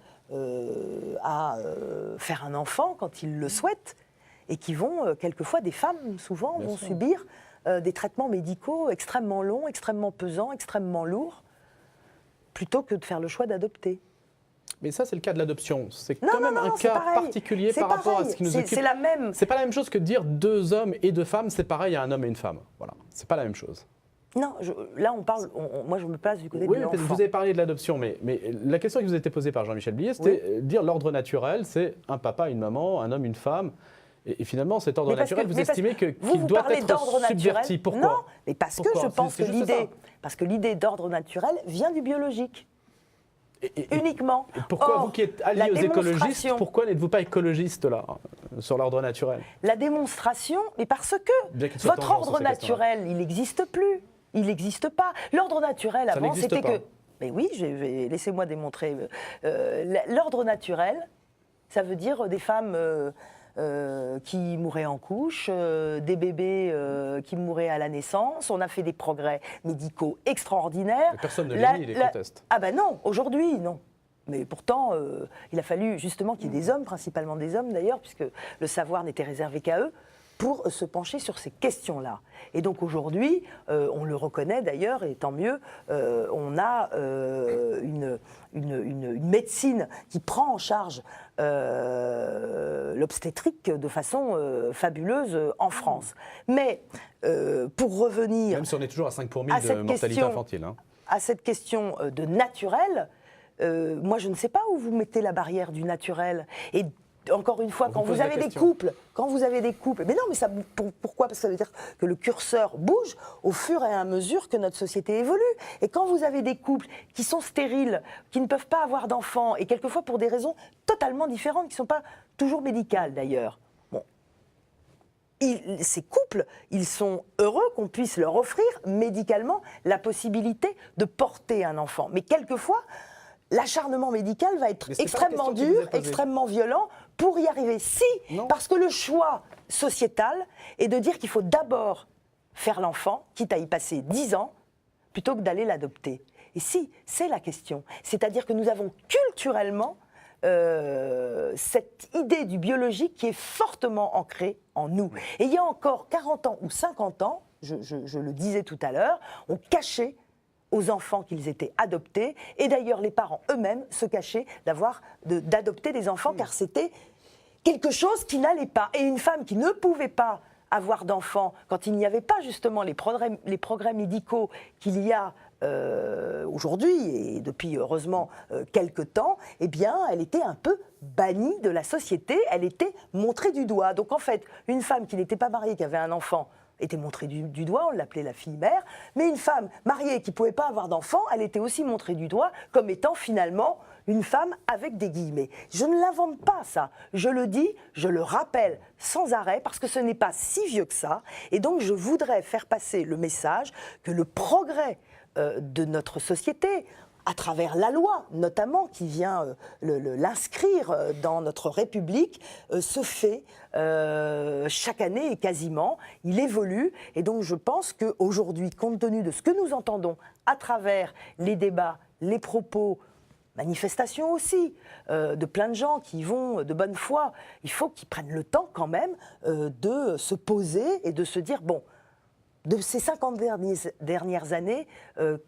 à faire un enfant quand ils le souhaitent. et qui vont, quelquefois, des femmes, souvent, Bien vont sûr. subir des traitements médicaux extrêmement longs, extrêmement pesants, extrêmement lourds, plutôt que de faire le choix d'adopter. Mais ça, c'est le cas de l'adoption. C'est Non, quand non, même non, un c'est cas pareil. particulier C'est par rapport à pareil. ce qui nous C'est occupe. la même. C'est pas la même chose que de dire 2 hommes et 2 femmes, c'est pareil à un homme et une femme. Voilà, c'est pas la même chose. Non, là, on parle. Moi, je me place du côté Oui, de mais l'enfant. vous avez parlé de l'adoption, mais la question qui vous a été posée par Jean-Michel Blier, c'était dire l'ordre naturel, c'est un papa, une maman, un homme, une femme. Et finalement, cet ordre Mais parce naturel, que- vous mais parce estimez que qu'il vous doit parlez être d'ordre subverti. naturel. Pourquoi? Non, mais parce que Pourquoi? je pense que C'est juste l'idée d'ordre naturel vient du biologique, Et uniquement. pourquoi, Or, vous qui êtes allié la aux écologistes, démonstration- pourquoi n'êtes-vous pas écologiste là, sur l'ordre naturel? La démonstration, mais parce Bien que qu'il soit votre tangent sur ordre ces questions-là. naturel, il n'existe plus. Il n'existe pas. L'ordre naturel, Ça avant, n'existe c'était pas. que... Mais oui, laissez-moi démontrer. L'ordre naturel, ça veut dire des femmes qui mouraient en couche, des bébés qui mouraient à la naissance. On a fait des progrès médicaux extraordinaires. Mais personne ne les nie, les conteste. Ah ben non, aujourd'hui, non. Mais pourtant, il a fallu justement qu'il y ait des hommes, principalement des hommes d'ailleurs, puisque le savoir n'était réservé qu'à eux, pour se pencher sur ces questions-là. Et donc aujourd'hui, on le reconnaît d'ailleurs, et tant mieux, on a une médecine qui prend en charge l'obstétrique de façon fabuleuse en France. Mais pour revenir Même si on est toujours à 5 pour 1000 à de cette mortalité question- infantile. Hein. à cette question de naturel, moi je ne sais pas où vous mettez la barrière du naturel. Et encore une fois, On quand vous pose vous la avez des question. couples, mais non, mais ça, pourquoi? Parce que ça veut dire que le curseur bouge au fur et à mesure que notre société évolue. Et quand vous avez des couples qui sont stériles, qui ne peuvent pas avoir d'enfants, et quelquefois pour des raisons totalement différentes, qui ne sont pas toujours médicales d'ailleurs, ces couples, ils sont heureux qu'on puisse leur offrir médicalement la possibilité de porter un enfant. Mais quelquefois, l'acharnement médical va être Mais c'est pas la extrêmement question qui vous est dur, posée. extrêmement violent pour y arriver. Si, Non. parce que le choix sociétal est de dire qu'il faut d'abord faire l'enfant, quitte à y passer 10 ans, plutôt que d'aller l'adopter. Et si, c'est la question. C'est-à-dire que nous avons culturellement cette idée du biologique qui est fortement ancrée en nous. Et il y a encore 40 ans ou 50 ans, je le disais tout à l'heure, on cachait aux enfants qu'ils étaient adoptés, et d'ailleurs les parents eux-mêmes se cachaient d'adopter des enfants, car c'était quelque chose qui n'allait pas. Et une femme qui ne pouvait pas avoir d'enfants, quand il n'y avait pas justement les progrès médicaux qu'il y a aujourd'hui, et depuis heureusement quelques temps, eh bien, elle était un peu bannie de la société, elle était montrée du doigt. Donc en fait, une femme qui n'était pas mariée, qui avait un enfant, était montrée du doigt, on l'appelait la fille-mère, mais une femme mariée qui ne pouvait pas avoir d'enfant, elle était aussi montrée du doigt comme étant finalement une femme avec des guillemets. Je ne l'invente pas, ça. Je le dis, je le rappelle sans arrêt, parce que ce n'est pas si vieux que ça. Et donc, je voudrais faire passer le message que le progrès de notre société, à travers la loi, notamment, qui vient l'inscrire dans notre République, se fait chaque année et quasiment. Il évolue. Et donc, je pense qu'aujourd'hui, compte tenu de ce que nous entendons à travers les débats, les propos, manifestations aussi, de plein de gens qui vont de bonne foi, il faut qu'ils prennent le temps quand même de se poser et de se dire, bon, de ces 50 dernières années,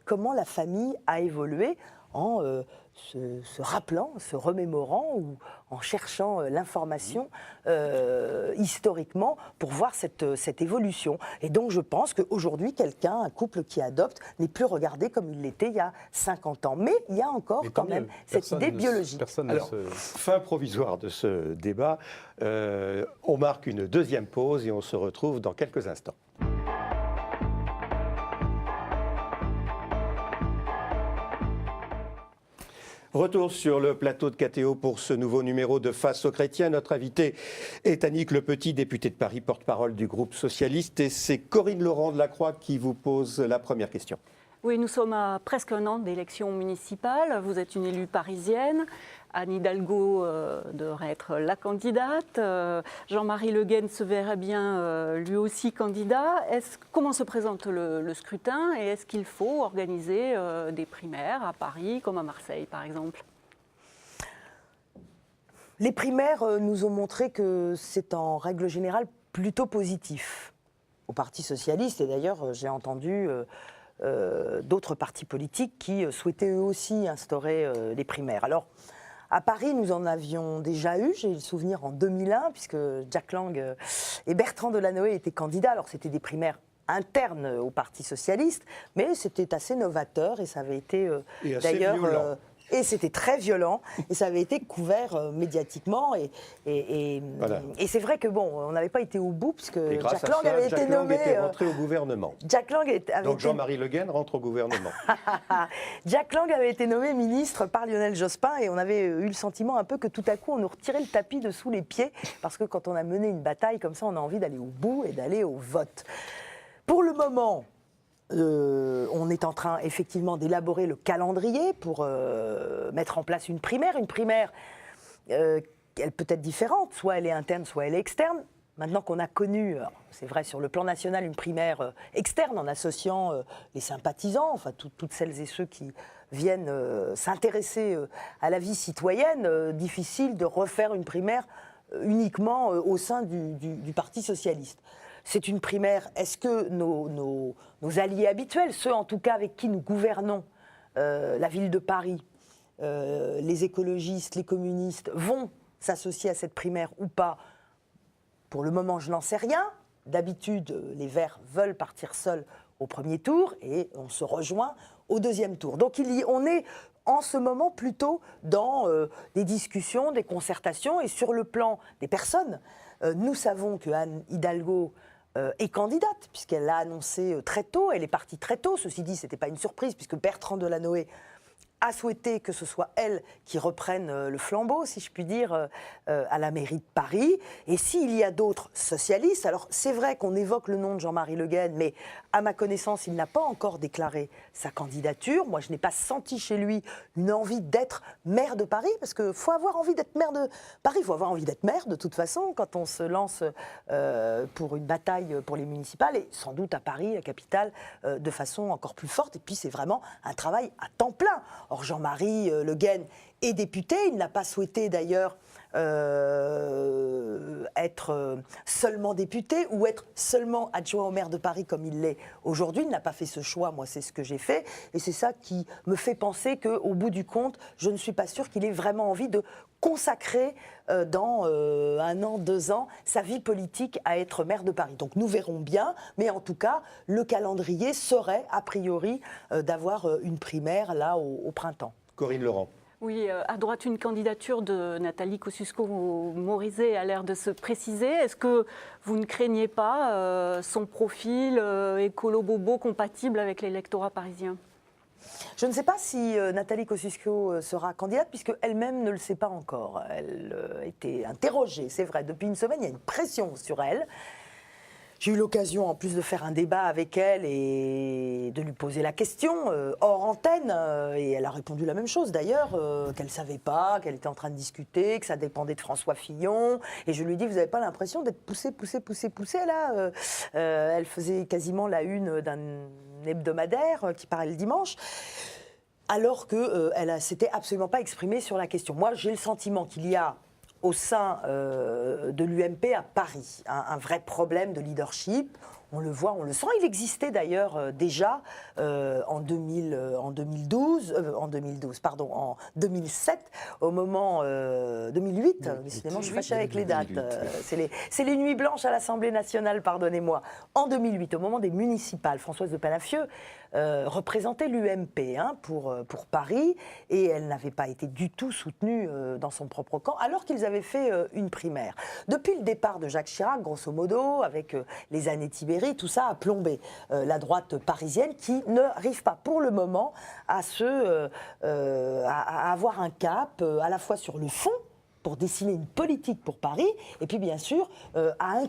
comment la famille a évolué en se rappelant, se remémorant ou en cherchant l'information historiquement pour voir cette évolution. Et donc je pense qu'aujourd'hui, un couple qui adopte, n'est plus regardé comme il l'était il y a 50 ans. Mais il y a encore Mais quand tant même mieux. cette Personne idée ne- biologique. Personne Alors, ne se... fin provisoire de ce débat. On marque une deuxième pause et on se retrouve dans quelques instants. Retour sur le plateau de KTO pour ce nouveau numéro de Face aux chrétiens. Notre invité est Annick Le Petit, députée de Paris, porte-parole du groupe socialiste. Et c'est Corinne Laurent de la Croix qui vous pose la première question. Oui, nous sommes à presque un an d'élections municipales. Vous êtes une élue parisienne. Anne Hidalgo devrait être la candidate. Jean-Marie Le Guen se verrait bien lui aussi candidat. Comment se présente le scrutin et est-ce qu'il faut organiser des primaires à Paris comme à Marseille, par exemple ? Les primaires nous ont montré que c'est en règle générale plutôt positif au Parti socialiste. Et d'ailleurs, j'ai entendu d'autres partis politiques qui souhaitaient eux aussi instaurer les primaires. Alors, à Paris, nous en avions déjà eu, j'ai le souvenir, en 2001, puisque Jack Lang et Bertrand Delanoë étaient candidats. Alors, c'était des primaires internes au Parti socialiste, mais c'était assez novateur et ça avait été Et assez d'ailleurs... violent. Et c'était très violent, et ça avait été couvert médiatiquement. Voilà. Et c'est vrai que bon, on n'avait pas été au bout, puisque Et grâce Jack à Lang ça, avait Jack été Lang nommé. était rentré au gouvernement. Jack Lang avait Donc été- Jean-Marie Le Guen rentre au gouvernement. Jack Lang avait été nommé ministre par Lionel Jospin, et on avait eu le sentiment un peu que tout à coup on nous retirait le tapis de sous les pieds, parce que quand on a mené une bataille comme ça, on a envie d'aller au bout et d'aller au vote. Pour le moment, on est en train effectivement d'élaborer le calendrier pour mettre en place une primaire. Une primaire, elle peut être différente, soit elle est interne, soit elle est externe. Maintenant qu'on a connu, c'est vrai sur le plan national, une primaire externe en associant les sympathisants, enfin toutes celles et ceux qui viennent s'intéresser à la vie citoyenne, difficile de refaire une primaire uniquement au sein du Parti socialiste. C'est une primaire. Est-ce que nos alliés habituels, ceux en tout cas avec qui nous gouvernons la ville de Paris, les écologistes, les communistes, vont s'associer à cette primaire ou pas? Pour le moment, je n'en sais rien. D'habitude, les Verts veulent partir seuls au premier tour et on se rejoint au deuxième tour. Donc on est en ce moment plutôt dans des discussions, des concertations, et sur le plan des personnes, nous savons que Anne Hidalgo est candidate, puisqu'elle l'a annoncé très tôt, elle est partie très tôt. Ceci dit, ce n'était pas une surprise, puisque Bertrand Delanoë a souhaité que ce soit elle qui reprenne le flambeau, si je puis dire, à la mairie de Paris. Et s'il y a d'autres socialistes, alors c'est vrai qu'on évoque le nom de Jean-Marie Le Guen, mais à ma connaissance, il n'a pas encore déclaré sa candidature. Moi, je n'ai pas senti chez lui une envie d'être maire de Paris, parce qu'il faut avoir envie d'être maire de Paris, il faut avoir envie d'être maire de toute façon quand on se lance pour une bataille pour les municipales, et sans doute à Paris, la capitale, de façon encore plus forte. Et puis c'est vraiment un travail à temps plein. Or, Jean-Marie Le Guen est député, il n'a pas souhaité d'ailleurs être seulement député ou être seulement adjoint au maire de Paris comme il l'est aujourd'hui. Il n'a pas fait ce choix, moi c'est ce que j'ai fait, et c'est ça qui me fait penser qu'au bout du compte, je ne suis pas sûre qu'il ait vraiment envie de consacrer dans 1 an, 2 ans, sa vie politique à être maire de Paris. Donc nous verrons bien, mais en tout cas, le calendrier serait a priori d'avoir une primaire là au printemps. Corinne Laurent. Oui, à droite, une candidature de Nathalie Kosciusko-Morizet a l'air de se préciser. Est-ce que vous ne craignez pas son profil écolo-bobo compatible avec l'électorat parisien ? Je ne sais pas si Nathalie Kosciusko sera candidate, puisqu'elle-même ne le sait pas encore. Elle a été interrogée, c'est vrai. Depuis une semaine, il y a une pression sur elle. J'ai eu l'occasion en plus de faire un débat avec elle et de lui poser la question hors antenne, et elle a répondu la même chose d'ailleurs, qu'elle ne savait pas, qu'elle était en train de discuter, que ça dépendait de François Fillon, et je lui ai dit, vous n'avez pas l'impression d'être poussée là elle faisait quasiment la une d'un hebdomadaire qui paraît le dimanche, alors qu'elle ne s'était absolument pas exprimée sur la question. Moi j'ai le sentiment qu'il y a au sein de l'UMP à Paris, un vrai problème de leadership. On le voit, on le sent. Il existait d'ailleurs déjà en 2007, au moment 2008. Décidément, je suis fâchée avec les dates. C'est les nuits blanches à l'Assemblée nationale, pardonnez-moi. En 2008, au moment des municipales, Françoise de Palafieux représentait l'UMP pour Paris, et elle n'avait pas été du tout soutenue dans son propre camp, alors qu'ils avaient fait une primaire. Depuis le départ de Jacques Chirac, grosso modo, avec les années Tibéri, tout ça a plombé la droite parisienne, qui n'arrive pas pour le moment à avoir un cap à la fois sur le fond, pour dessiner une politique pour Paris, et puis bien sûr à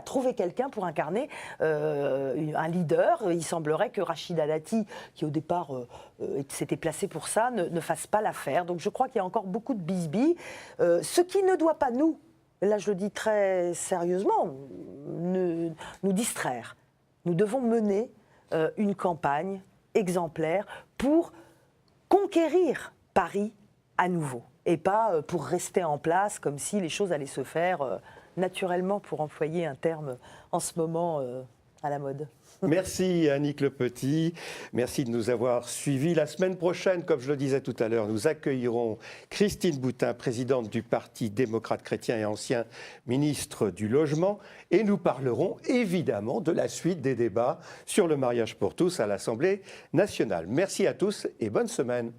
trouver quelqu'un pour incarner un leader. Il semblerait que Rachida Dati, qui au départ s'était placé pour ça, ne fasse pas l'affaire. Donc je crois qu'il y a encore beaucoup de bisbilles, ce qui ne doit pas là je le dis très sérieusement, nous distraire. Nous devons mener une campagne exemplaire pour conquérir Paris à nouveau. et pas pour rester en place comme si les choses allaient se faire naturellement, pour employer un terme en ce moment à la mode. Merci Annick Le Petit, merci de nous avoir suivis. La semaine prochaine, comme je le disais tout à l'heure, nous accueillerons Christine Boutin, présidente du Parti démocrate chrétien et ancien ministre du Logement, et nous parlerons évidemment de la suite des débats sur le mariage pour tous à l'Assemblée nationale. Merci à tous et bonne semaine.